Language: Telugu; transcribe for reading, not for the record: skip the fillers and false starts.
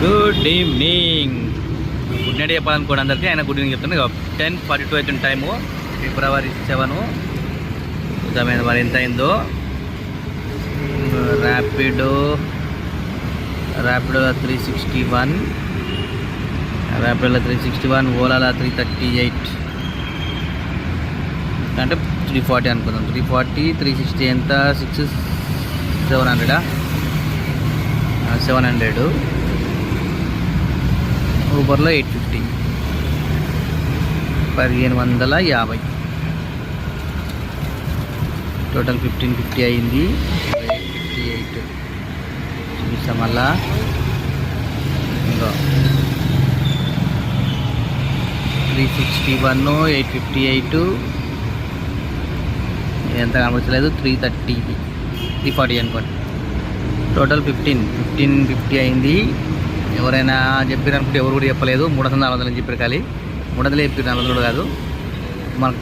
Good evening. గుడ్ నైట్ చెప్పాలనుకోండి అందరికీ. ఆయన గుడ్ ఈవినింగ్ చెప్తాను. 10:42 అవుతుంది టైము. February 7. చూద్దాం మరి ఎంత అయిందో. ర్యాపిడో 361, ర్యాపిడోలో 361, ఓలాలో 338 అంటే 340 అనుకుందాం. 340, 360 ఎంత? 700. ఊబర్లో 850, 1550. టోటల్ 1550 అయింది. 858 చూపిస్తాం మళ్ళా. ఇంకా 361, 858 ఎంత కనిపించలేదు. 330, 340 అనుకోండి. టోటల్ 1550 అయింది. ఎవరైనా చెప్పారు అనుకుంటే ఎవరు కూడా చెప్పలేదు. 300, 400 అని చెప్పారు. ఖాళీ 300 చెప్పారు, 400 కాదు. మనకు